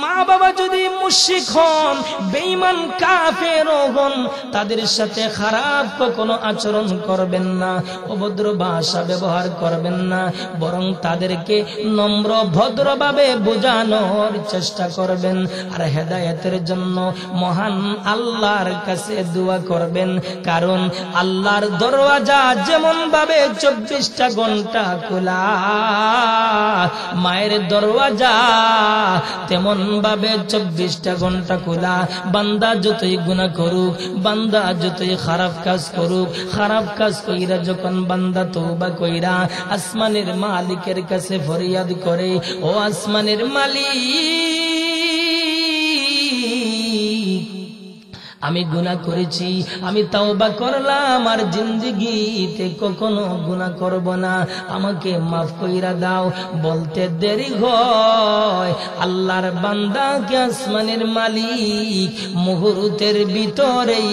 মা বাবা যদি মুশরিক হন, বেঈমান কাফের হন, তাদের সাথে খারাপ কোনো আচরণ করবেন না, অভদ্র ভাষা ব্যবহার করবেন না, বরং তাদেরকে নম্র ভদ্রভাবে বোঝানোর চেষ্টা করবেন। আর হেদায়েতের জন্য মহান আল্লাহর কাছে দোয়া করবেন, কারণ আল্লাহর দরওয়াজা যেমন ভাবে 24টা ঘন্টা খোলা, মায়ের দরওয়াজা তেমন ভাবে 24টা ঘন্টা খোলা। বান্দা যতই গুনাহ করুক, বান্দা যতই খারাপ কাজ করুক, খারাপ কাজ কইরা যখন বান্দা তওবা কইরা আসমানের মালিকের কাছে ফরিয়াদ করে, ও আসমানের মালিক, আমি গুনাহ করেছি, আমি তওবা করলাম, আর জিন্দেগিতে কখনো গুনাহ করব না, আমাকে মাফ কইরা দাও, বলতে দেরি হয়, আল্লাহর বান্দাকে আসমানের মালিক মুহূর্তের ভিতরেই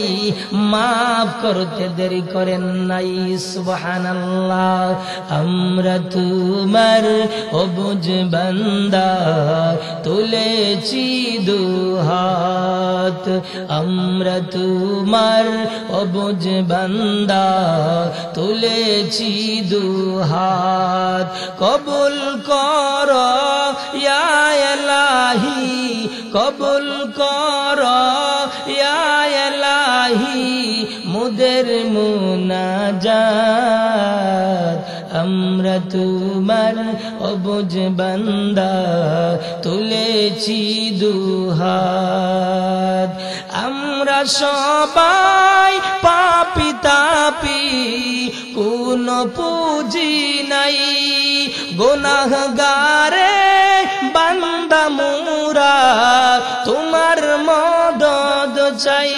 মাফ করতে দেরি করেন নাই। সুবহানাল্লাহ। আমরা তোমার অবুঝ বান্দা, তুলেছি দুহাত, আমরা তোমার অবুঝ বান্দা, তুলেছি দুহাত, কবুল করো ইয়া ইলাহি, কবুল করো ইয়া ইলাহি মুদের মুনাজাত, আমরা তোমার অবুঝ বান্দা, তুলেছি দুহাত। আমরা সবাই পাপী তাপী, কোন পুঁজি নাই, গুনাহগারে বান্দা মুরা, তোমার মদদ চাই।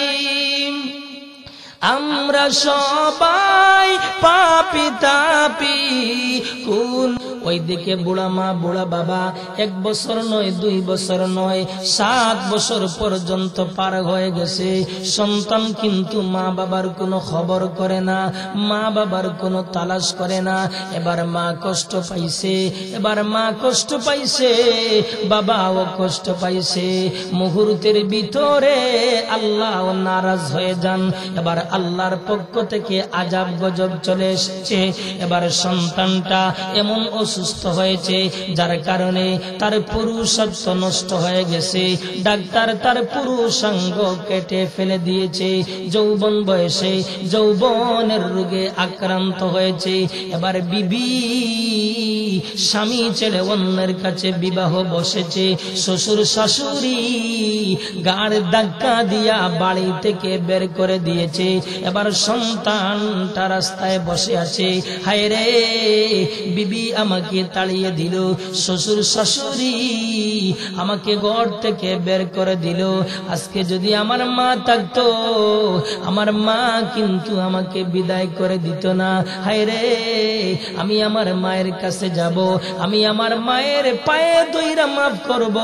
আমরা সবাই পাপী তাপী, কোন ওইদিকে বুড়া মা বুড়া বাবা 1 বছর নয়, 2 বছর নয়, 7 বছর পর্যন্ত পার হয়ে গেছে, সন্তান কিন্তু মা বাবার কোনো খবর করে না, মা বাবার কোনো তালাশ করে না। এবার মা কষ্ট পাইছে, এবার মা কষ্ট পাইছে, বাবাও কষ্ট পাইছে, মুহূর্তের ভিতরে আল্লাহ নারাজ হয়ে যান। এবার আল্লাহর পক্ষ থেকে আযাব গজব চলে এসেছে। এবার সন্তানটা এমন অসুস্থ হয়েছে, যার কারণে তার পুরুষত্ব নষ্ট হয়ে গেছে, ডাক্তার তার পুরুষাঙ্গ কেটে ফেলে দিয়েছে, যৌবন বয়সে যৌবনের রোগে আক্রান্ত হয়েছে। এবার বিবি স্বামী ছেড়ে অন্যের কাছে বিবাহ বসেছে, শ্বশুর শাশুড়ি গাড় ধাক্কা দিয়া বাড়ি থেকে বের করে দিয়েছে। এবার সন্তানটা রাস্তায় বসে আছে, হায় রে বিবি আমাকে তাড়িয়ে দিল, শ্বশুর শাশুড়ি আমাকে ঘর থেকে বের করে দিল, আজকে যদি আমার মা থাকতো, আমার মা কিন্তু আমাকে বিদায় করে দিত না। হায় রে, আমি আমার মায়ের কাছে যাব, আমি আমার মায়ের পায়ে ধইরা মাফ করব,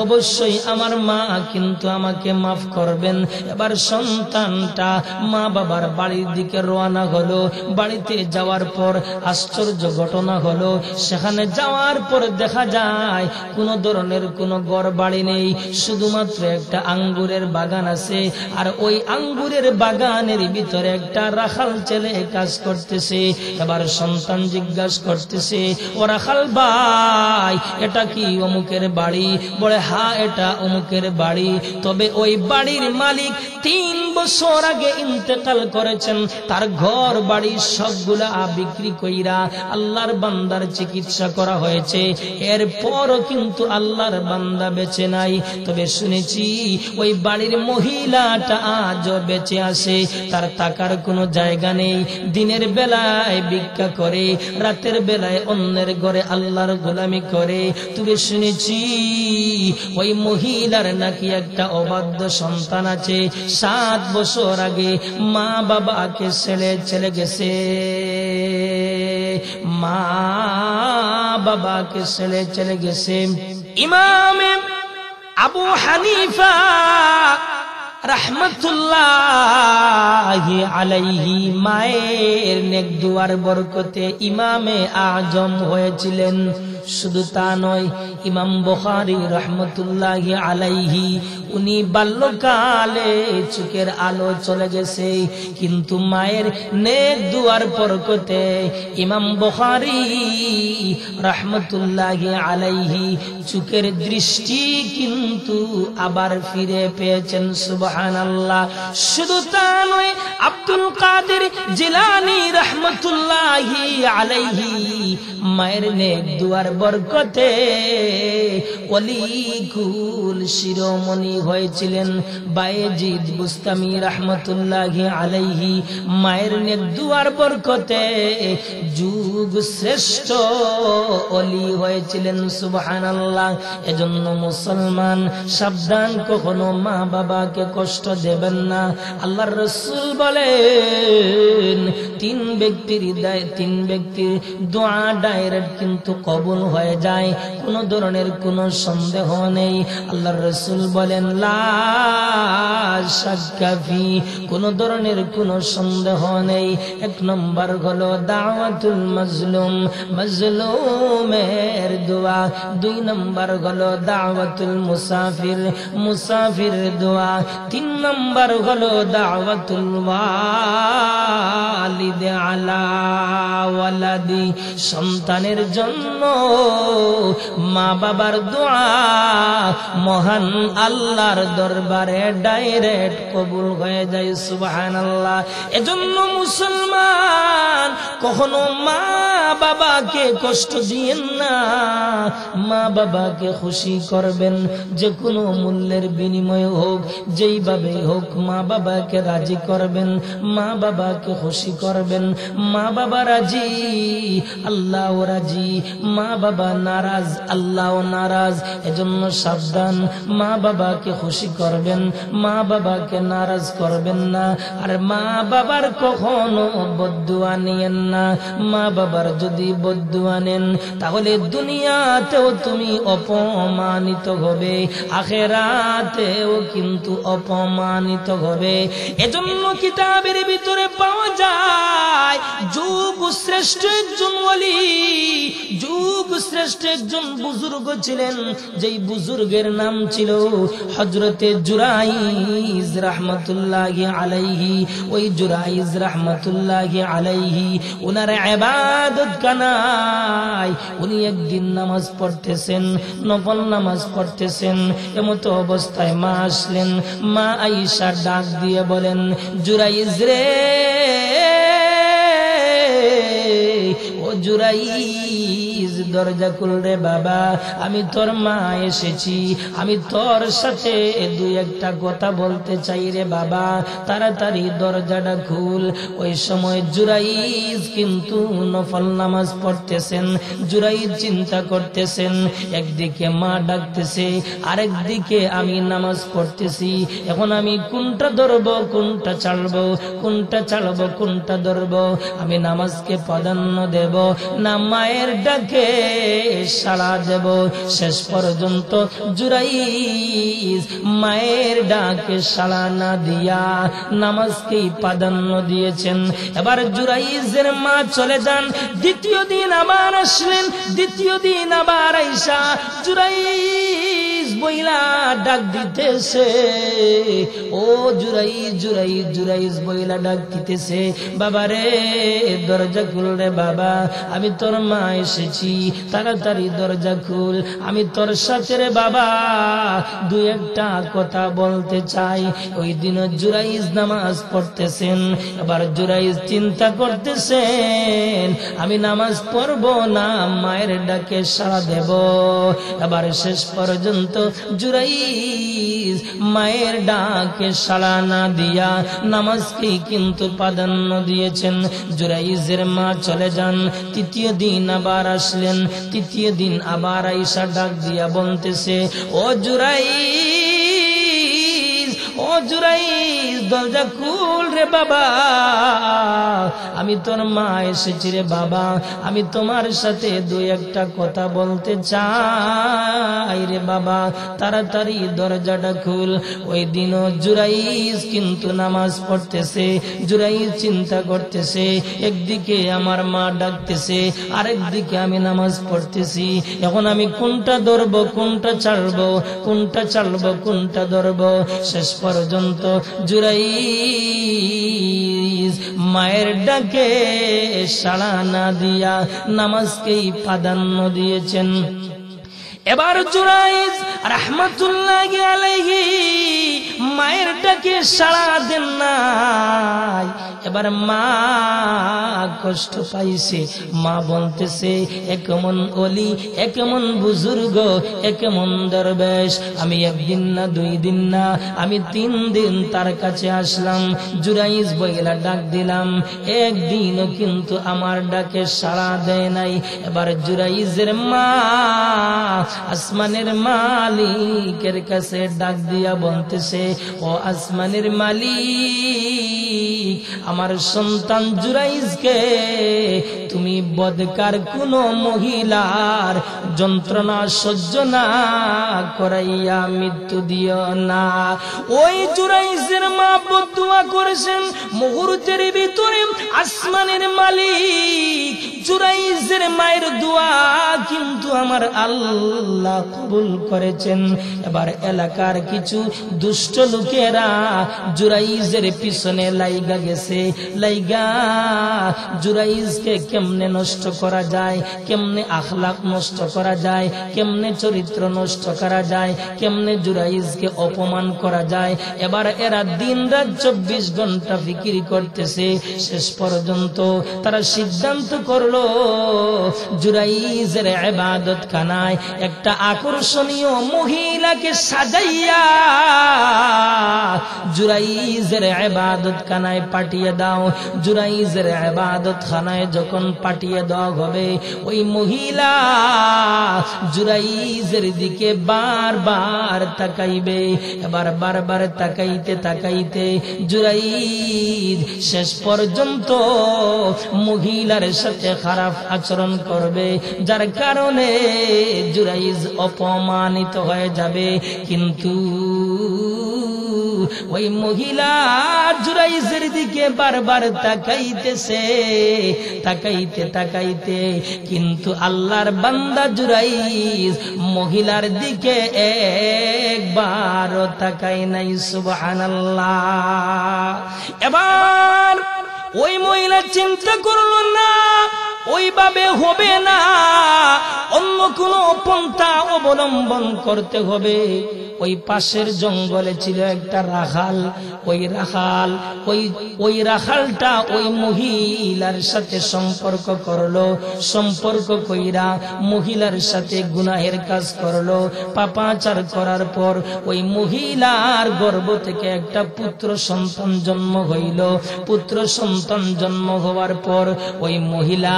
অবশ্যই আমার মা কিন্তু আমাকে মাফ করবেন। এবার সন্তানটা মা বাবার বাড়ির দিকে রওনা হলো। বাড়িতে যাওয়ার পর আশ্চর্য ঘটনা হলো, সেখানে যাওয়ার পর দেখা যায় কোন ধরনের কোনো ঘর বাড়ি নেই, শুধুমাত্র একটা আঙ্গুরের বাগান আছে। আর ওই আঙ্গুরের বাগানের ভিতরে একটা রাখাল ছেলে কাজ করতেছে। এবার সন্তান জিজ্ঞাসা করতেছে, ও রাখাল ভাই, এটা কি অমুকের বাড়ি? বলে, হ্যাঁ এটা অমুকের বাড়ি, তবে ওই বাড়ির মালিক 3 বছর আগে ইন্তেকাল করেছেন, তার ঘর বাড়ি সবগুলা বিক্রি কইরা আল্লাহর বান্দার চিকিৎসা করা হয়েছে, এরপরও কিন্তু আল্লাহর বান্দা বেঁচে নাই। তবে শুনেছি ওই বাড়ির মহিলাটা আজও বেঁচে আছে, তার টাকার কোনো জায়গা নেই, দিনের বেলায় ভিক্ষা করে, রাতের বেলায় অন্যের ঘরে আল্লাহর গোলামি করে। তবে শুনেছি ওই মহিলার নাকি একটা অবাধ্য সন্তান আছে, 7 বছর আগে মা বাবাকে ছেড়ে চলে গেছে, মা বাবাকে ছেড়ে চলে গেছে। ইমাম আবু হানিফা রাহমাতুল্লাহি আলাইহি মায়ের নেক দুয়ার বরকতে ইমামে আজম হয়েছিলেন। শুধু তা নয়, ইমাম বুখারী রাহমাতুল্লাহি আলাইহি উনি বাল্যকালে চোখের আলো চলে গেছে, কিন্তু মায়ের নেক দুয়ার বরকতে ইমাম বুখারী রাহমাতুল্লাহি আলাইহি চোখের দৃষ্টি কিন্তু আবার ফিরে পেয়েছেন। সুবহানাল্লাহ। শুধু তা নয়, আব্দুল কাদের জিলানী রাহমাতুল্লাহি আলাইহি মায়ের নেক দুয়ার বরকতে ওলিকুল শিরোমণি হয়েছিলেন। বায়েজিদ বুস্তামি রাহমাতুল্লাহি আলাইহি মায়ের নেক দুয়ার বরকতে যুগ শ্রেষ্ঠ ওলি হয়েছিলেন। সুবহানাল্লাহ। এজন্য মুসলমান সাবধান, কখনো মা বাবাকে কষ্ট দেবেন না। আল্লাহর রাসূল বলেন তিন ব্যক্তির দোয়া ডাইরেক্ট কিন্তু কবুল হয়ে যায়, কোন ধরনের কোনো সন্দেহ নেই। আল্লাহর রাসূল বলেন লা শাক্কা ফি, কোন ধরনের কোনো সন্দেহ নেই। এক নম্বর হলো দাওয়াতুল মাজলুম, মাজলুমের দোয়া। দুই নম্বর হলো দাওয়াতুল মুসাফির, মুসাফির দোয়া। তিন নম্বর হলো দাওয়াতুল ওয়ালিদ আলা ওয়ালাদি, সন্তানের জন্য মা বাবার দোয়া মহান আল্লাহর দরবারে ডাইরেক্ট কবুল হয়ে যায়। সুবহানাল্লাহ। এজন্য মুসলমান কখনো মা বাবাকে কষ্ট দিয়েন না, মা বাবাকে খুশি করবেন, যে কোনো মূল্যের বিনিময়ে হোক, যেইভাবে হোক মা বাবাকে রাজি করবেন, মা বাবাকে খুশি করবেন। মা বাবা রাজি, আল্লাহও রাজি। মা বাবা নারাজ, আল্লাহও নারাজ। এজন্য সাবধান, মা বাবাকে খুশি করবেন, মা বাবাকে নারাজ করবেন না। আর মা বাবার কখনো বদদুয়া নিয়েন না। মা বাবার যদি বদদুয়া নেন তাহলে দুনিয়াতেও তুমি অপমানিত হবে, আখিরাতেও কিন্তু অপমানিত হবে। এজন্য কিতাবের ভিতরে পাওয়া যায় যুগ শ্রেষ্ঠ একজন ওলি, যুগ শ্রেষ্ঠ একজন বুজুর্গ ছিলেন, যেই বুজুর্গের নাম ছিল হযরতে জুরাইজ রাহমাতুল্লাহি আলাইহি। ওই জুরাইজ রাহমাতুল্লাহি আলাইহি ওনার ইবাদত কানায় উনি একদিন নামাজ পড়তেছেন, নফল নামাজ পড়তেছেন। এমতো অবস্থায় মা আসলেন। মা আয়েশা ডাক দিয়ে বলেন, জুরাইজ রে, ও জুরাইজ দরজা খুল রে বাবা, আমি তোর মা এসেছি, আমি তোর সাথে দুই একটা কথা বলতে চাই রে বাবা, তাড়াতাড়ি দরজাটা খুল। ওই সময় জুরাইজ কিন্তু নফল নামাজ পড়তেছেন। জুরাইজ চিন্তা করতেছেন, একদিকে মা ডাকতেছে, আরেকদিকে আমি নামাজ পড়তেছি, এখন আমি কোনটা ধরবো, কোনটা ছাড়বো, কোনটা ছাড়বো, কোনটা ধরবো? আমি নামাজকে প্রাধান্য দেব না মায়ের ডাকে সাড়া দেব? শেষ পর্যন্ত জুরাইজ মায়ের ডাকে সাড়া না দিয়া নামাজকেই প্রাধান্য দিয়েছেন। এবার জুরাইজের মা চলে যান। দ্বিতীয় দিন আবার আসলেন। দ্বিতীয় দিন আবার আইসা জুরাইজ বইলা ডাক দিতেছে, ও জুরাইজ, জুরাইজ, জুরাইজ বইলা ডাক দিতেছে, বাবা রে দরজা খুল রে বাবা, আমি তোর মা এসেছি, তাড়াতাড়ি দরজা খুল, আমি তোর সাথে রে বাবা দু একটা কথা বলতে চাই। ওই দিন জুরাইজ নামাজ পড়তেছেন। এবার জুরাইজ চিন্তা করতেছেন, আমি নামাজ পড়বো না মায়ের ডাকে সাড়া দেব? এবার শেষ পর্যন্ত জুরাইজ মায়ের ডাকে সাড়া না দিয়া নামাজকে কিন্তু প্রাধান্য দিয়েছেন। জুরাইজের মা চলে যান। তৃতীয় দিন আবার আসলেন। তৃতীয় দিন আবার আয়েশা ডাক দিয়া বলতেছে, ও জুরাইজ, ও জুরাইজ দরজা খুল রে বাবা, আমি তোর মা এসেছি রে বাবা, আমি তোমার সাথে দুই একটা কথা বলতে চাই রে বাবা, তাড়াতাড়ি দরজাটা খুল। ওই দিনও জুরাইজ কিন্তু নামাজ পড়তেছে, জুরাইজ চিন্তা করতেছে, একদিকে আমার মা ডাকতেছে, আরেকদিকে আমি নামাজ পড়তেছি, এখন আমি কোনটা ধরবো, কোনটা ছাড়বো, কোনটা ছাড়বো, কোনটা ধরবো। শেষ পর্যন্ত জুরাইজ মায়ের ডাকে সাড়া না দিয়া নামাজকেই প্রাধান্য দিয়েছেন। এবার জুরাইজ রাহমাতুল্লাহি আলাইহি মায়ের ডাকে সাড়া দেন নাই। এবার মা কষ্ট পাইছে, মা বলতেছে এ কেমন ওলি, এ কেমন বুজুর্গ, এ কেমন দরবেশ, আমি একদিন না দুই দিন না, আমি 3 দিন তার কাছে আসলাম, জুরাইজ বইলা ডাক দিলাম, একদিনও কিন্তু আমার ডাকে সাড়া দেয় নাই। এবার জুরাইজের মা আসমানের মালিকের কাছে ডাক দিয়া বলতেছে, ও আসমানের মালিক, আমার সন্তান জুরাইজকে তুমি বদকার কোন মহিলার যন্ত্রণা সহ্য না করাইয়া মৃত্যু দিও না। ওই জুরাইজের মা বদদুয়া করেছেন, মুহূর্তের ভিতরে আসমানের মালিক জুরাইজের মায়ের দোয়া কিন্তু আমার আল্লাহ কবুল করেছেন। এবার এলাকার কিছু দুষ্ট লোকেরা জুরাইজের পিছনে লাইগা গেছে, লাইগা জুরাইজকে কেমনে নষ্ট করা যায়, কেমনে আখলাক নষ্ট করা যায়, কেমনে চরিত্র নষ্ট করা যায়, কেমনে জুরাইজকে অপমান করা যায়। এবার এরা দিন রাত 24 ঘন্টা ফিকির করতেছে। শেষ পর্যন্ত তারা সিদ্ধান্ত করলো জুরাইজের ইবাদত খানায় একটা আকর্ষণীয় মহিলাকে সাজাইয়া জুরাইজের ইবাদত খানায় পাঠিয়ে দাও। জুরাইজের ইবাদত খানায় যখন পাঠিয়ে দেওয়া হবে, ওই মহিলা জুরাইজের দিকে বারবার তাকাইবে। এবার বারবার তাকাইতে তাকাইতে জুরাইজ শেষ পর্যন্ত মহিলার সাথে খারাপ আচরণ করবে, যার কারণে জুরাইজ অপমানিত হয়ে যাবে। কিন্তু ওই মহিলা জুরাইজের দিকে বারবার তাকাইতেছে, তাকাইতে তাকাইতে কিন্তু আল্লাহর বান্দা জুরাইজ মহিলার দিকে একবারও তাকাই নাই। সুবহানাল্লাহ। এবার ওই মহিলা চিন্তা করলো না, ওইভাবে হবে না, অন্য কোনো পন্থা অবলম্বন করতে হবে। ওই পাশের জঙ্গলে ছিল একটা রাখাল, ওই রাখালটা ওই মহিলার সাথে সম্পর্ক করলো, সম্পর্ক কইরা মহিলার সাথে গুনাহের কাজ করলো। পাপাচার করার পর ওই মহিলার গর্ভ থেকে একটা পুত্র সন্তান জন্ম হইল। পুত্র সন্তান জন্ম হওয়ার পর ওই মহিলা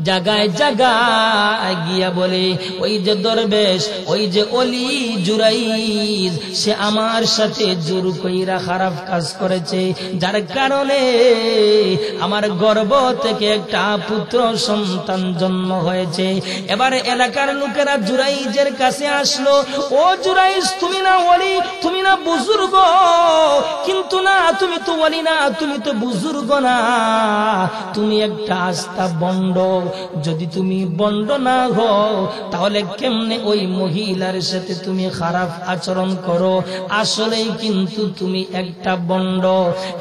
জায়গায় জায়গায় গিয়া বলে, ওই যে দরবেশ, ওই যে অলি জুরাইজ, সে আমার সাথে জোর কইরা খারাপ কাজ করেছে, যার কারণে আমার গর্ভ থেকে একটা পুত্র সন্তান জন্ম হয়েছে। এবার এলাকার লোকেরা জুরাইজের কাছে আসলো, ও জুরাইজ, তুমি না অলি, তুমি না বুজুর্গ, কিন্তু না, তুমি তো অলি না, তুমি তো বুজুর্গ না, তুমি একটা আস্তা বন্ড। যদি তুমি বন্ড না হও তাহলে কেমনে ওই মহিলার সাথে তুমি খারাপ আচরণ করো? আসলেই কিন্তু তুমি একটা বন্ড।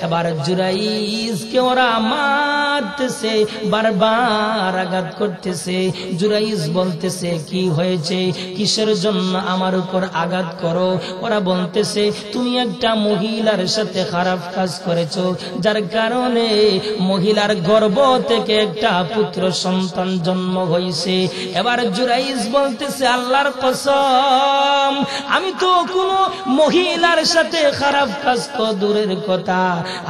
এবার জুরাইজকে ওরা মারতেছে, বারবার আঘাত করতেছে। জুরাইজ বলতেছে, কি হয়েছে, কিসের জন্য আমার উপর আঘাত করো? ওরা বলতেছে, তুমি একটা মহিলার সাথে খারাপ কাজ করেছো, যার কারণে মহিলার গর্ভ থেকে একটা পুত্র সন্তান জন্ম হয়েছে। এবার জুরাইজ বলতেছে, আল্লাহর কসম, আমি তো কোনো মহিলার সাথে খারাপ কাজ তো দূরের কথা,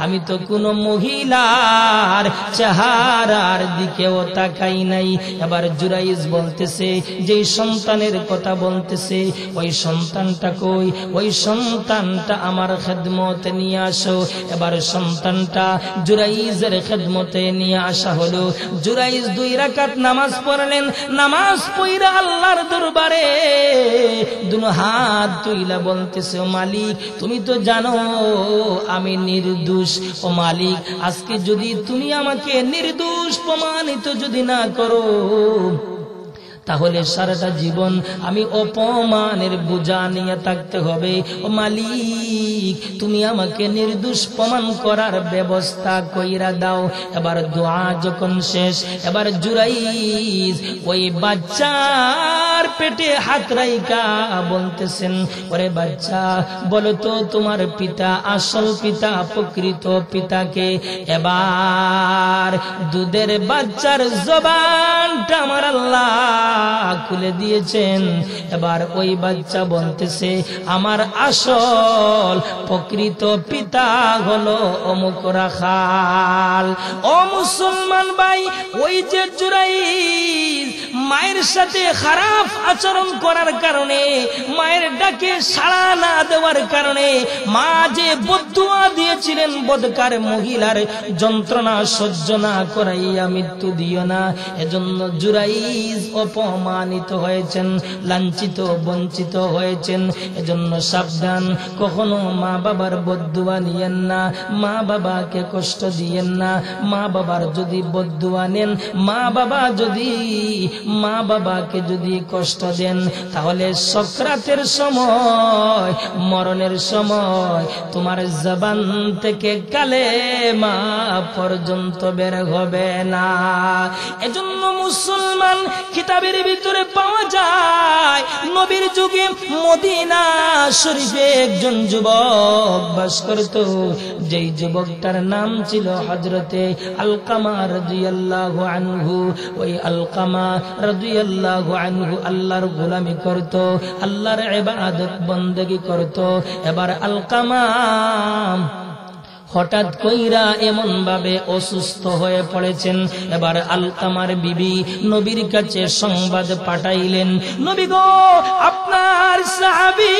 আমি তো কোনো মহিলার চেহারার দিকেও তাকাই নাই। এবার জুরাইজ বলতেছে, যে সন্তানের কথা বলতেছে ওই সন্তানটা কই? ওই সন্তানটা আমার খেদমতে নিয়ে আসো। এবার সন্তানটা জুরাইজের খেদমতে নিয়ে আসা হলো। জুরাইজ 2 রাকাত নামাজ পড়লেন। নামাজ পড়া আল্লাহর দরবারে দুনো হাত তুইলা বলতেছে, ও মালিক তুমি তো জানো আমি নির্দোষ। ও মালিক আজকে যদি তুমি আমাকে নির্দোষ প্রমাণিত যদি না করো তাহলে সারাটা জীবন আমি অপমানের বোঝা নিয়ে থাকতে হবে। ও মালিক তুমি আমাকে নির্দোষ প্রমাণ করার ব্যবস্থা কইরা দাও। এবার দোয়া যখন শেষ, এবার জুরাইজ ওই বাচ্চার পেটে হাত রাইকা বলতেছেন, ওরে বাচ্চা বলো তো তোমার পিতা, আসল পিতা, প্রকৃত পিতাকে? এবার দুধের বাচ্চার জবানটা আমার আল্লাহ খুলে দিয়েছেন। এবার ওই বাচ্চা বলতেছে, আমার আসল প্রকৃত পিতা হলো অমুক রাখাল। ও মুসলমান ভাই, ওই যে জুরাইজ মায়ের সাথে খারাপ আচরণ করার কারণে, মায়ের ডাকে সাড়া না দেওয়ার কারণে মা যে বদদুয়া দিয়েছিলেন, বদকার মহিলার যন্ত্রণা সহ্য না করাইয়া মৃত্যু দিও না, এজন্য জুরাইজ অপমানিত হয়েছেন, লাঞ্ছিত বঞ্চিত হয়েছেন। এজন্য সাবধান, কখনো মা বাবার বদদুয়া নিয়েন না, মা বাবাকে কষ্ট দিয়েন না। মা বাবার যদি বদদুয়া নেন, মা বাবাকে যদি কষ্ট দেন, তাহলে সকরাতের সময়, মরণের সময় তোমার জবান থেকে কালেমা পর্যন্ত বের হবে না। এজন্য মুসলমান কিতাবের ভিতরে পাওয়া যায়, নবীর যুগে মদিনা শরীফে একজন যুবক বাস করত। যেই যুবকটার নাম ছিল হযরতে আলকামা রাদিয়াল্লাহু আনহু। ওই আলকামা রাদিয়াল্লাহু আনহু আল্লাহর গোলামি করত, আল্লাহর ইবাদত বন্দেগী করত। এবার আলকামা হঠাৎ কইরা এমন ভাবে অসুস্থ হয়ে পড়েছেন। এবার আলকামার বিবি নবীর কাছে সংবাদ পাঠাইলেন, নবী গো, আপনার সাহাবী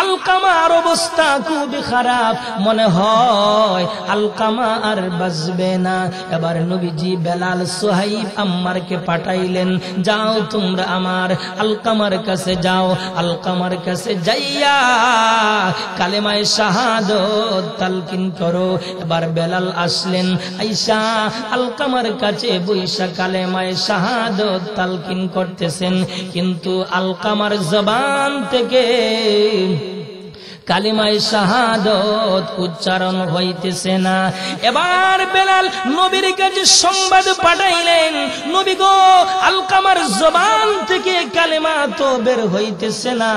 আলকামার অবস্থা খুবই খারাপ, মনে হয় আলকামা আর বাঁচবে না। এবার নবীজি বেলাল, সুহাইব, আম্মারকে পাঠাইলেন, যাও তোমরা আমার আলকামার কাছে যাও। আলকামার কাছে যাইয়া কালেমায়ে শাহাদত তালকিন করো। এবার বেলাল আসলেন, আইসা আলকামার কাছে বৈশা কালেমায়ে শাহাদত তালকিন করতেছেন, কিন্তু আলকামার জবান থেকে কালিমায়ে শাহাদত উচ্চারণ হইতেছে না। এবার বেলাল নবীর কাছে সংবাদ পাঠাইলেন, নবী গো, আলকামার জবান থেকে কালেমা তো বের হইতেছে না।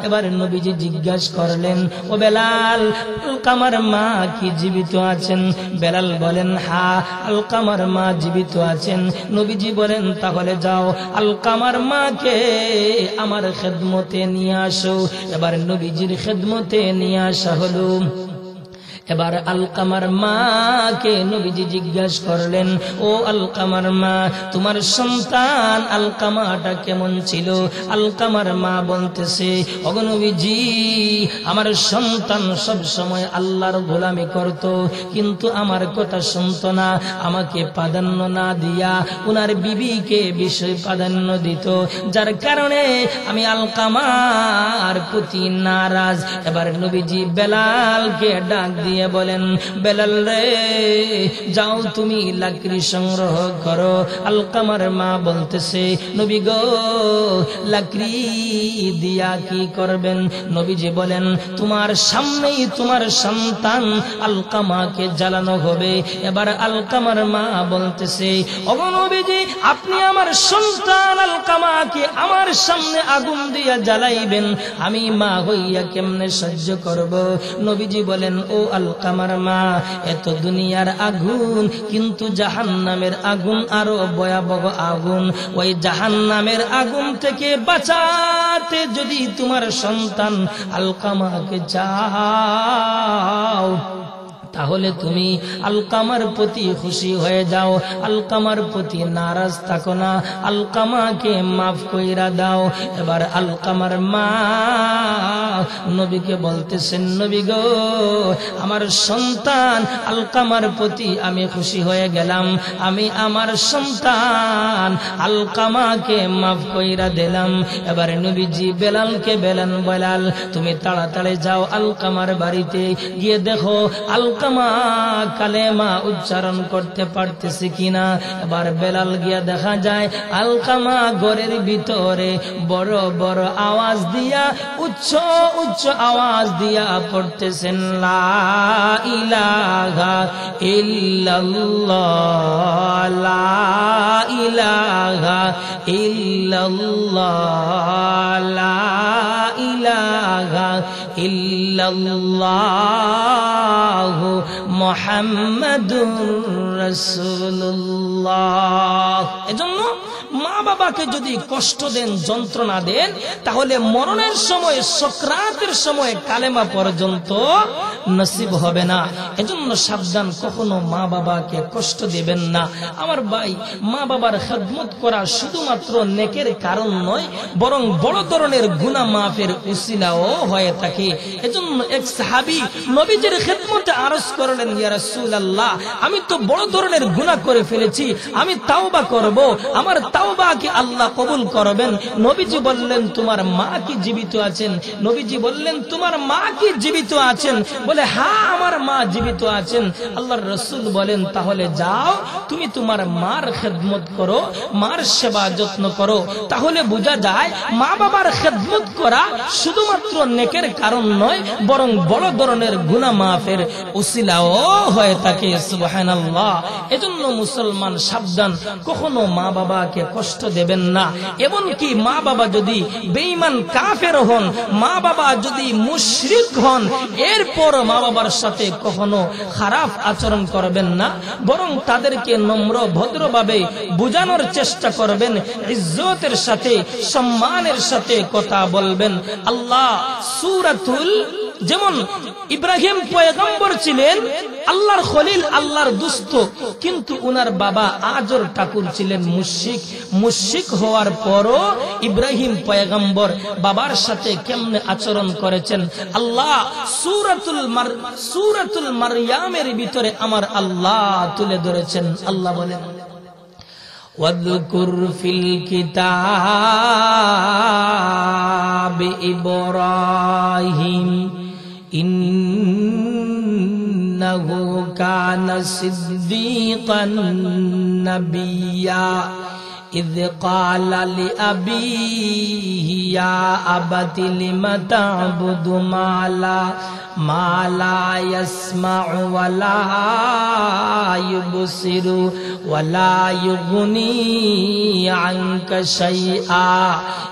এবার নবীজি জিজ্ঞাসা করলেন, ও বেলাল, আলকামার মা কি জীবিত আছেন? বেলাল বলেন, হ্যাঁ, আলকামার মা জীবিত আছেন। নবীজি বলেন, তাহলে যাও আলকামার মাকে আমার খেদমতে নিয়ে আসো। এবার নবীজির খেদমতে নিয়ে আসা হলো। এবার আলকামার মাকে নবীজি জিজ্ঞাসা করলেন, ও আলকামার মা, তোমার সন্তান আলকামাটা কেমন ছিল? আলকামার মা বলতেছে, ওগো নবীজি, আমার সন্তান সব সময় আল্লাহর গোলামি করত, কিন্তু আমার কথা শুনতো না, আমাকে প্রাধান্য না দিয়া উনার বিবিকে বিষয় প্রাধান্য দিত, যার কারণে আমি আলকামার প্রতি নারাজ। এবার নবীজি বেলালকে ডাক দিয়ে বলেন, বেলাল রে, যাও তুমি লাকড়ি সংগ্রহ করো। আলকামার মা বলতেছে, নবী গো, লাকড়ি দিয়া কি করবেন? নবীজি বলেন, তোমার সামনেই তোমার সন্তান আলকামাকে জ্বালানো হবে। এবার আলকামার মা বলতেছে, ওগো নবীজি, আপনি আমার সন্তান আলকামাকে আমার সামনে আগুন দিয়া জ্বালাইবেন, আমি মা হইয়া কেমনে সহ্য করব? নবীজি বলেন, ও আলকামার মা, এত দুনিয়ার আগুন, কিন্তু জাহান্নামের আগুন আরো ভয়াবহ আগুন। ওই জাহান্নামের আগুন থেকে বাঁচাতে যদি তোমার সন্তান আলকামাকে চাও, তাহলে তুমি আলকামার প্রতি খুশি হয়ে যাও, আলকামার প্রতি নারাজ থাকো না, আলকামাকে মাফ কইরা দাও। এবার আলকামার মা নবীকে বলতেছেন, নবী গো, আমার সন্তান আলকামার প্রতি আমি খুশি হয়ে গেলাম, আমি আমার সন্তান আলকামাকে মাফ কইরা দিলাম। এবার নবীজি বেলালকে বলেন, বেলাল তুমি তাড়াতাড়ি যাও আলকামার বাড়িতে গিয়ে দেখো আলকামা কালেমা উচ্চারণ করতে পারতেছে কিনা। এবার বেলাল গিয়া দেখা যায় আলকামা ঘরের ভিতরে বড় বড় আওয়াজ দিয়া উচ্চ উচ্চ আওয়াজ দিয়া পড়তেছেন, লা ইলাহা ইল্লাল্লাহ, লা ইলাহা ইল্লাল্লাহ, লা ইলাহা ইল্লাল্লাহ মুহাম্মাদুর রাসূলুল্লাহ। এজন্য মা বাবাকে যদি কষ্ট দেন, যন্ত্রণা দেন, তাহলে মরণের সময়, সকরাতের সময় কালেমা পর্যন্ত নসিব হবে না। এজন্য সাবধান, কখনো মা বাবাকে কষ্ট দিবেন না। আমার ভাই, মা বাবার খেদমত করা শুধুমাত্র নেকের কারণ নয়, বরং বড় ধরনের গুনাহ মাফের উসিলাও হয়ে থাকে। এজন্য এক সাহাবী নবীজির খেদমতে আরজ করলেন, ইয়া রাসূলুল্লাহ, আমি তো বড় ধরনের গুনাহ করে ফেলেছি, আমি তাওবা করব, আমার তাওবা কি আল্লাহ কবুল করবেন? নবীজি বললেন, তোমার মা কি জীবিত আছেন? নবীজি বললেন, তোমার মা কি জীবিত আছেন? বলে, হ্যাঁ আমার মা জীবিত আছেন। আল্লাহর রাসূল বলেন, তাহলে যাও তুমি তোমার মার খেদমত করো, মার সেবা যত্ন করো। তাহলে বোঝা যায় মা বাবার খেদমত করা শুধুমাত্র নেকের কারণ নয়, বরং বড় ধরনের গুনাহ মাফের উসিলাও হয়ে থাকে। সুবহানাল্লাহ। এজন্য মুসলমান সাবধান, কখনো মা বাবাকে কষ্ট দেবেন না। এমনকি মা বাবা যদি বেঈমান কাফের হন, মা বাবা যদি মুশরিক হন, এরপর মা বাবার সাথে কখনো খারাপ আচরণ করবেন না, বরং তাদেরকে নম্র ভদ্রভাবে বোঝানোর চেষ্টা করবেন, ইজ্জতের সাথে সম্মানের সাথে কথা বলবেন। আল্লাহ সূরাতুল, যেমন ইব্রাহিম পয়গম্বর ছিলেন আল্লাহর খলিল, আল্লাহর দুস্ত, কিন্তু উনার বাবা আজর ঠাকুর ছিলেন মুশরিক। মুশরিক হওয়ার পরও ইব্রাহিম পয়গম্বর বাবার সাথে কেমনে আচরণ করেছেন আল্লাহ সূরাতুল মারইয়ামের ভিতরে আমার আল্লাহ তুলে ধরেছেন। আল্লাহ বলেন, ওয়াযকুর ফিল কিতাবি ইব্রাহিম ইন্নাহু কানা সিদ্দীকান নাবিয়্যা إذ قال لأبيه يا أبت لم تعبد ما لا يسمع ولا يبصر ولا يغني عنك شيئا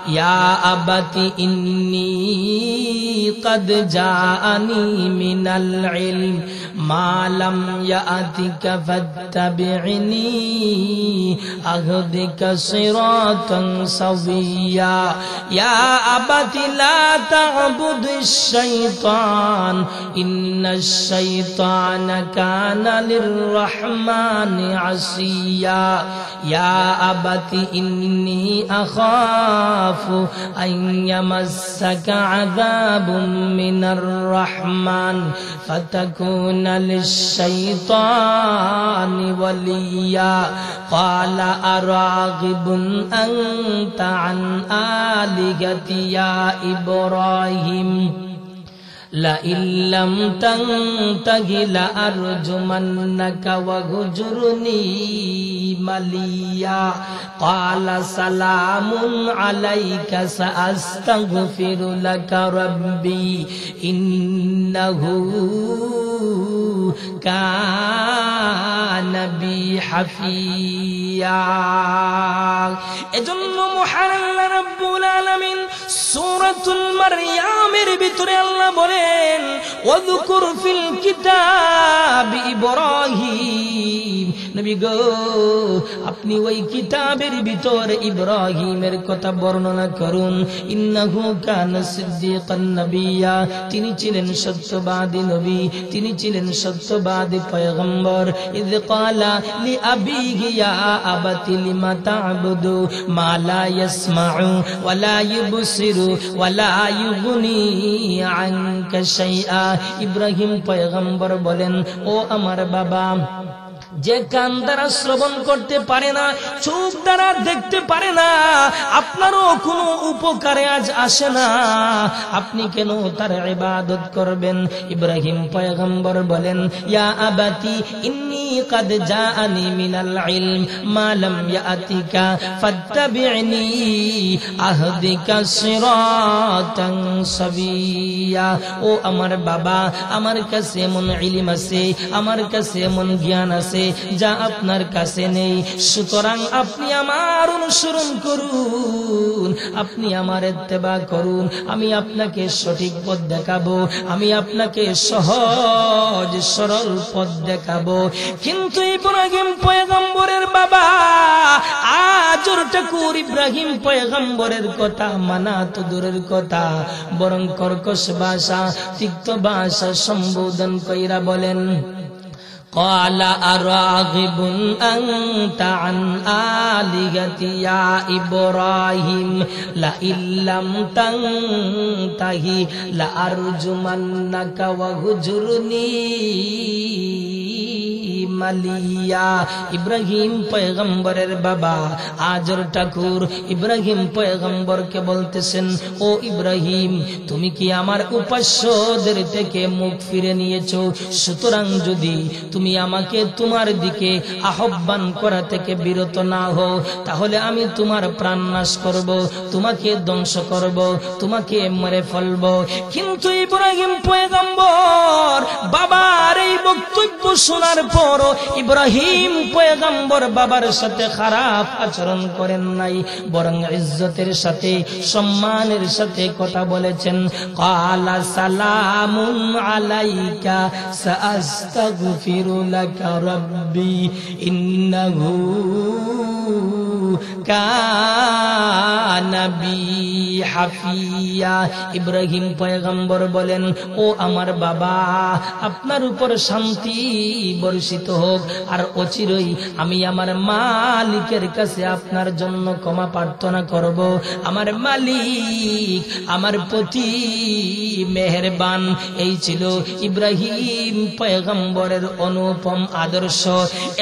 يا أبت إني قد جاءني من العلم ما لم يأتك فاتبعني أهدك صراطا سويا يا أبت لا تعبد الشيطان إن الشيطان كان للرحمن عصيا يا أبت إني أخاف أن يمسك عذاب من الرحمن فتكون للشيطان وليا قال أراغب أنت عن آلهتي يا إبراهيم لئن لم تنته لأرجمنك واهجرني مليا قال سلام عليك سأستغفر لك ربي إنه كان بي حفيا এজন্য মহান আল্লাহ রাব্বুল আলামিন সূরাতুল মারইয়ামের ভিতরে আল্লাহ বলেন ওয়াযকুর ফিল কিতাবি ইব্রাহিম, নবী গো আপনি ওই কিতাবের ভিতরে ইব্রাহিমের কথা বর্ণনা করুন। ইন্নাহু কানা সিদ্দিকান নাবিয়্যা, তিনি ছিলেন সত্যবাদী নবী, তিনি ছিলেন সত্যবাদী পয়গম্বর। ইয ক্বালা লি আবিহি ইয়া আবাতি লিমা তা'বুদু মা লা ইয়াসমাউ ওয়া লা ইউবসিরু ওয়া লা ইউগনি আনকা শাইআ। ইব্রাহিম পয়গম্বর বলেন, ও আমার বাবা, যে কান দ্বারা শ্রবণ করতে পারে না, চোখ দ্বারা দেখতে পারে না, আপনারও কোনো উপকারে আজ আসে না, আপনি কেন তার ইবাদত করবেন? ইব্রাহিম পয়গম্বর বলেন, ইয়া আবাতি ইন্নী কাদ জাআনি মিনাল ইলম মা লাম ইয়াতিকা ফাত্তাবি'নি আহদিকা সিরাতান সাবিয়্যা। ও আমার বাবা, আমার কাছে এমন ইলম আছে, আমার কাছে এমন জ্ঞান আছে যা আপনার কাছে নেই, সুতরাং আপনি আমার অনুসরণ করুন, আপনি আমার ইত্তেবা করুন, আমি আপনাকে সঠিক পথ দেখাবো, আমি আপনাকে সহজ সরল পথ দেখাবো। কিন্তু ইব্রাহিম পয়গম্বরের বাবা আজর ঠাকুর ইব্রাহিম পয়গম্বরের কথা মানা তো দূরের কথা, বরং কর্কশ ভাষা, তিক্ত ভাষা সম্বোধন কইরা বলেন, قال أراغب أنت عن آلهتي يا إبراهيم لئن لم تنته لأرجمنك وهجرني মালিয়া। ইব্রাহিম পয়গম্বরের বাবা আজর ঠাকুর ইব্রাহিম পয়গম্বরকে বলতেছেন, ও ইব্রাহিম, তুমি কি আমার উপাস্যদের থেকে মুখ ফিরে নিয়েছো? সুতরাং যদি তুমি আমাকে তোমার দিকে আহ্বান করা থেকে বিরত না হও, তাহলে আমি তোমার প্রাণ নাশ করব, তোমাকে ধ্বংস করব, তোমাকে মেরে ফেলব। কিন্তু ইব্রাহিম পয়গম্বর বাবার এই বক্তব্য শোনার পর ইব্রাহিম পয়গম্বর বাবার সাথে খারাপ আচরণ করেন নাই, বরং ইজ্জতের সাথে সম্মানের সাথে কথা বলেছেন। ক্বালা সালামুন আলাইকা সাআস্তাগফিরু লাকা রাব্বি ইন্নাহু কানা বি হাফিয়া। ইব্রাহিম পয়গম্বর বলেন, ও আমার বাবা, আপনার উপর শান্তি বর্ষিত হোক, আর অচিরই আমি আমার মালিকের কাছে আপনার জন্য ক্ষমা প্রার্থনা করব। আমার মালিক আমার প্রতি মেহেরবান। এই ছিল ইব্রাহিম পয়গম্বরের অনুপম আদর্শ।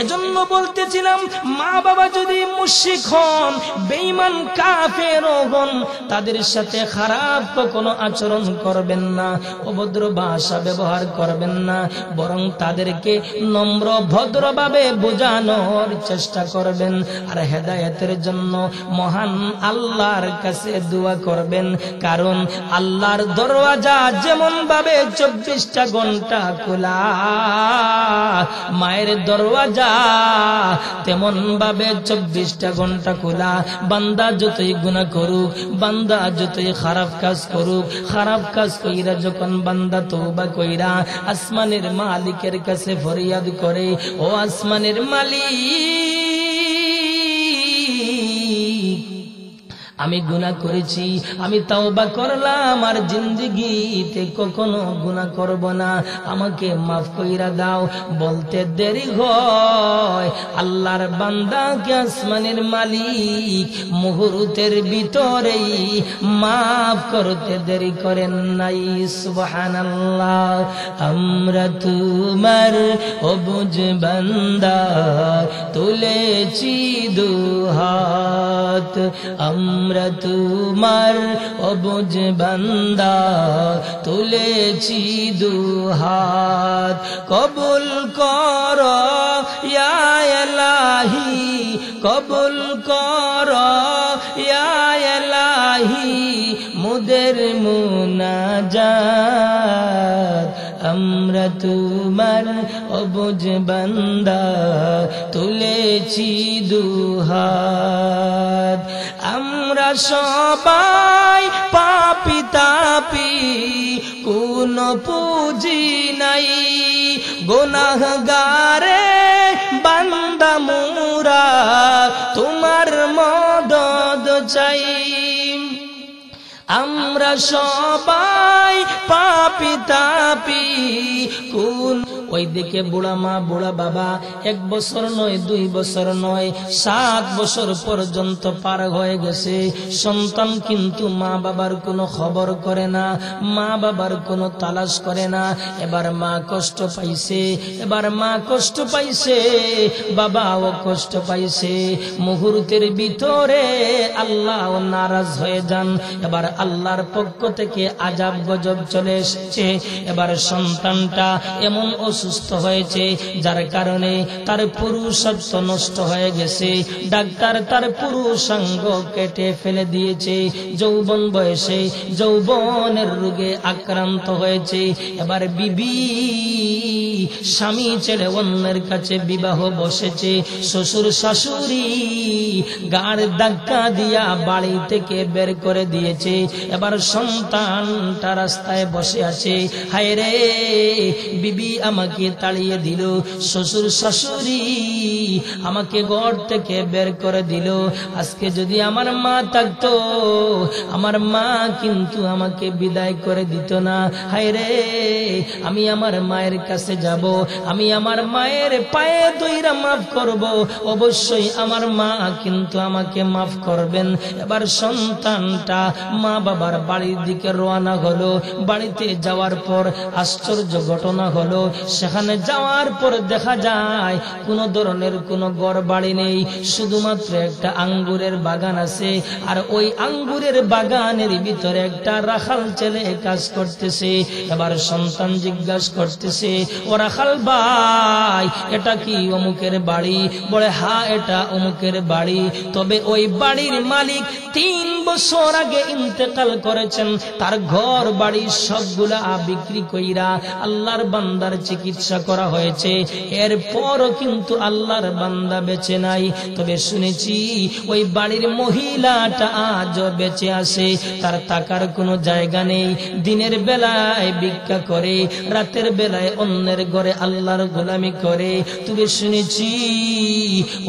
এজন্য বলতেছিলাম, মা বাবা যদি মুশরিক হন, বেঈমান কাফের হন, তাদের সাথে খারাপ কোনো আচরণ করবেন না, অভদ্র ভাষা ব্যবহার করবেন না, বরং তাদেরকে নম্র ভদ্রভাবে বোঝানোর চেষ্টা করবেন। আর হেদায়েতের জন্য মহান আল্লাহর কাছে দোয়া করবেন, কারণ আল্লাহর দরওয়াজা যেমন ভাবে 24টা ঘন্টা খোলা, মায়ের দরওয়াজা তেমন ভাবে 24টা ঘন্টা খোলা। বান্দা যতই গুনাহ করুক, বান্দা যতই খারাপ কাজ করুক, খারাপ কাজ কইরা যখন বান্দা তওবা কইরা আসমানের মালিকের কাছে ফরিয়াদ করে, ও আসমানের মালিক, আমি গুনাহ করেছি, আমি তওবা করলাম, আর জিন্দেগিতে কখনো গুনাহ করব না, আমাকে মাফ কইরা দাও, বলতে দেরি হয়, আল্লাহর বান্দাকে আসমানের মালিক মুহূর্তের ভিতরেই মাফ করতে দেরি করেন নাই। সুবহানাল্লাহ। আমরা তোমার অবুঝ বান্দা, তুলেছি দুহাত, আমরা তোমার অবুঝ বান্দা, তুলেছি দুহাত, কবুল কর ইয়া ইলাহি, কবুল কর ইয়া ইলাহি মুদের মুনাজাত। আমরা তোমার অবুঝ বান্দা, তুলেছি দুহাত। আমরা সবাই পাপী তাপী, কোনো পুঁজি নাই, গুনাহগারে বান্দা মোরা তোমার মদদ চাই। আমরা সবাই পাপী তাপী, কোন ওইদিকে বুড়া মা বুড়া বাবা 1 বছর নয় 2 বছর নয় 7 বছর পর্যন্ত পার হয়ে গেছে। সন্তান কিন্তু মা বাবার কোনো খবর করে না, মা বাবার কোনো তালাশ করে না। এবার মা কষ্ট পাইছে, এবার মা কষ্ট পাইছে, বাবাও কষ্ট পাইছে। মুহূর্তের ভিতরে আল্লাহ নারাজ হয়ে যান। এবার আল্লাহর পক্ষ থেকে আযাব গজব চলে এসেছে। এবার সন্তানটা এমন অসুস্থ হয়েছে যার কারণে তার পুরুষত্ব নষ্ট হয়ে গেছে। ডাক্তার তার পুরুষাঙ্গ কেটে ফেলে দিয়েছে। যৌবন বয়সে যৌবনের রোগে আক্রান্ত হয়েছে। এবার বিবি স্বামী ছেড়ে অন্যের কাছে বিবাহ বসেছে। শ্বশুর শাশুড়ি গাড় ধাক্কা দিয়া বাড়ি থেকে বের করে দিয়েছে। এবার সন্তানটা রাস্তায় বসে আছে। হায় রে, বিবি আমাকে তাড়িয়ে দিল, শ্বশুর শাশুড়ি আমাকে ঘর থেকে বের করে দিল। আজকে যদি আমার মা থাকতো, আমার মা কিন্তু আমাকে বিদায় করে দিত না। হায় রে, আমি আমার মায়ের কাছে যাব, আমি আমার মায়ের পায়ে দইরা মাফ করব, অবশ্যই আমার মা কিন্তু আমাকে মাফ করবেন। এবার সন্তানটা মা বাবার বাড়ির দিকে রওনা হলো। বাড়িতে যাওয়ার পর আশ্চর্য ঘটনা হলো, সেখানে যাওয়ার পর দেখা যায় কোনো ধরনের কোনো ঘর বাড়ি নেই, শুধুমাত্র একটা আঙ্গুরের বাগান আছে। আর ওই আঙ্গুরের বাগানের ভিতরে একটা রাখাল ছেলে কাজ করতেছে। এবার সন্তান জিজ্ঞাসা করতেছে, ও রাখাল ভাই, এটা কি অমুকের বাড়ি? বলে, হ্যাঁ, এটা অমুকের বাড়ি। তবে ওই বাড়ির মালিক 3 বছর আগে ইন্তেকাল করেছেন। তার ঘর বাড়ি সবগুলা বিক্রি কইরা আল্লাহর বান্দার চিকিৎসা করা হয়েছে। এরপরও কিন্তু আল্লাহর বান্দা বেঁচে নাই। তবে শুনেছি ওই বাড়ির মহিলাটা আজও বেঁচে আছে। তার থাকার কোনো জায়গা নেই। দিনের বেলায় ভিক্ষা করে, রাতের বেলায় অন্যের ঘরে আল্লাহর গোলামি করে। তবে শুনেছি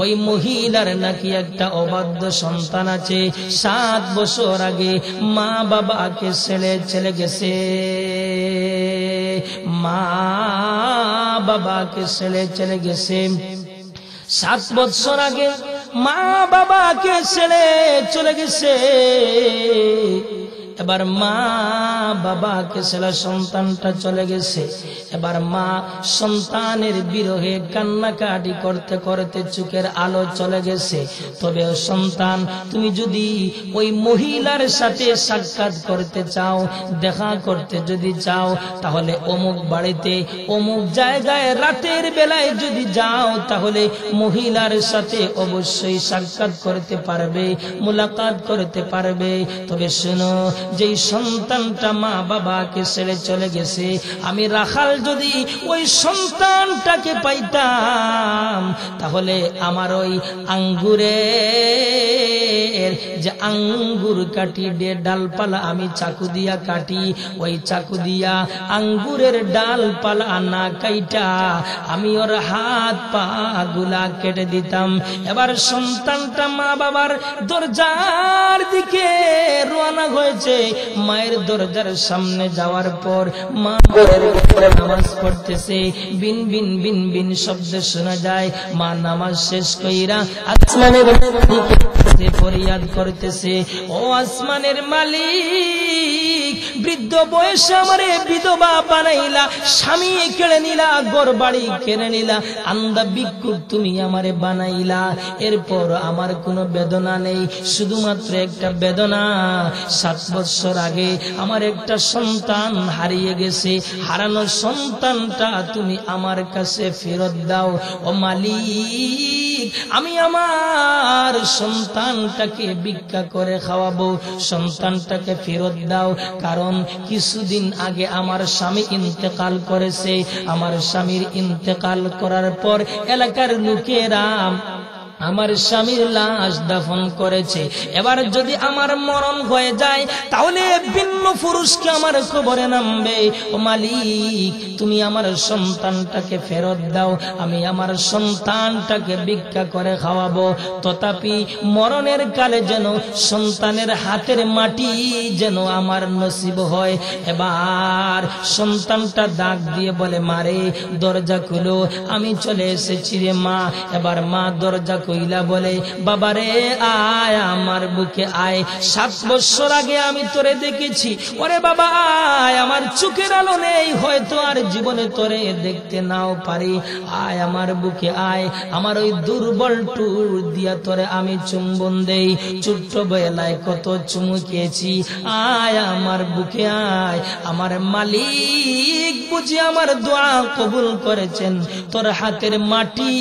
ওই মহিলার নাকি একটা অবাধ্য সন্তান আছে। 7 বছর আগে মা বাবাকে ছেড়ে চলে গেছে, মা বাবাকে ছেড়ে চলে গেছে। 7 বছর আগে মা বাবাকে ছেড়ে চলে গেছে। এবার মা বাবাকে ছেড়ে সন্তানটা চলে গেছে। এবার মা সন্তানের বিরহে কান্নাকাটি করতে করতে চোখের আলো চলে গেছে। তবে সন্তান, তুমি যদি ওই মহিলার সাথে সাক্ষাৎ করতে চাও, দেখা করতে যদি চাও, তাহলে অমুক বাড়িতে অমুক জায়গায় রাতের বেলায় যদি যাও, তাহলে মহিলার সাথে অবশ্যই সাক্ষাৎ করতে পারবে, মুলাকাত করতে পারবে। তবে শোনো, যেই সন্তানটা মা বাবাকে ছেড়ে চলে গেছে, আমি রাখাল যদি ওই সন্তানটাকে পাইতাম, তাহলে আমার ওই আঙ্গুরের যে আঙ্গুর কাটি ডালপালা আমি চাকু দিয়া কাটি, ওই চাকু দিয়া আঙ্গুরের ডালপালা না কাইটা আমি ওর হাত পা গুলা কেটে দিতাম। এবার সন্তানটা মা বাবার দরজার দিকে রওনা হয়েছে। মায়ের দরজার সামনে যাওয়ার পর মা নামাজ পড়তেছে। বিন বিন বিন বিন শব্দ শোনা যায়। মা নামাজ শেষ কইরা আসমানের দিকে ফরিয়াদ করতেছে, ও আসমানের মালিক, বৃদ্ধ বয়সে আমারে বিধবা বানাইলা, স্বামী কেড়ে নিলা, ঘর বাড়ি কেড়ে নিলা, আন্দা ভিক্ষুক তুমি আমারে বানাইলা। এরপর আমার কোনো বেদনা নেই, শুধুমাত্র একটা বেদনা। 7 বছর আগে আমার একটা সন্তান হারিয়ে গেছে। হারানো সন্তানটা তুমি আমার কাছে ফেরত দাও। ও মালিক, আমি আমার সন্তানটাকে ভিক্ষা করে খাওয়াবো, সন্তানটাকে ফেরত দাও। কারণ কিছুদিন আগে আমার স্বামী ইন্তেকাল করেছে। আমার স্বামীর ইন্তেকাল করার পর এলাকার লোকেরা আমার স্বামীর লাশ দাফন করেছে, এবার যদি আমার মরণ হয়ে যায় তাহলে ভিন্ন পুরুষকে আমার কবরে নামবে। ও মালিক, তুমি আমার সন্তানটাকে ফেরত দাও, আমি আমার সন্তানটাকে ভিক্ষা করে খাওয়াবো। তথাপি মরণের কালে যেন সন্তানের হাতের মাটি যেন আমার নসিব হয়। এবার সন্তানটা ডাক দিয়ে বলে, মারে দরজা খুলো, আমি চলে এসেছি রে মা। এবার মা দরজা কইলা বলে, বাবারে আয় আমার বুকে আয়, 7 বছর আগে আমি তোরে দেখেছি, ওরে বাবা আয়, আমার চোখের আলো নেই, হয়তো আর জীবনে তোরে দেখতে নাও পারি, আয় আমার বুকে আয়, আমার ওই দুর্বল টুর দিয়া তোরে আমি চুম্বন দেই, ছোট্ট বেলায় কত চুমু খেয়েছি, আয় আমার বুকে আয়। আমার মালিক বুঝি আমার দোয়া কবুল করেছেন, তোর হাতের মাটি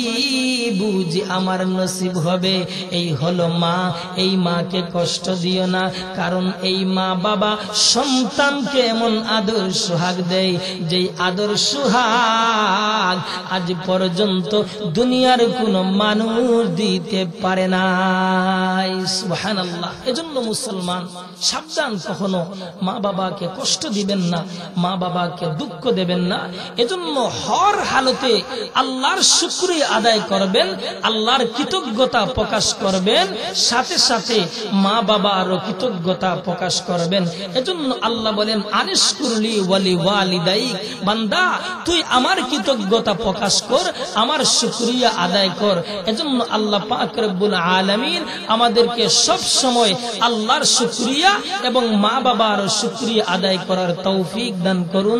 বুঝি আমার নসিব হবে। এই হলো মা, এই মাকে কষ্ট দিও না, কারণ এই মা বাবা সন্তানকে এমন আদর সোহাগ দেয় যেই আদর সোহাগ আজ পর্যন্ত দুনিয়ার কোনো মানুষ দিতে পারে না। সুবহানাল্লাহ। এজন্য মুসলমান সাবধান, কখনো মা বাবাকে কষ্ট দিবেন না, মা বাবাকে দুঃখ দেবেন না। এজন্য হর হালতে আল্লাহর শুকরিয়া আদায় করবেন, আল্লাহর কৃতজ্ঞতা প্রকাশ করবেন, সাথে সাথে মা বাবারও কৃতজ্ঞতা প্রকাশ করবেন। এজন্য আল্লাহ বলেন, আনিশকুরলি ওয়ালি ওয়ালিদাইক, বান্দা তুই আমার কৃতজ্ঞতা প্রকাশ কর, আমার শুকরিয়া আদায় কর। এজন্য আল্লাহ পাক রব্বুল আলামিন আমাদেরকে সব সময় আল্লাহর শুকরিয়া এবং মা বাবার শুকরিয়া আদায় করার তৌফিক দান করুন।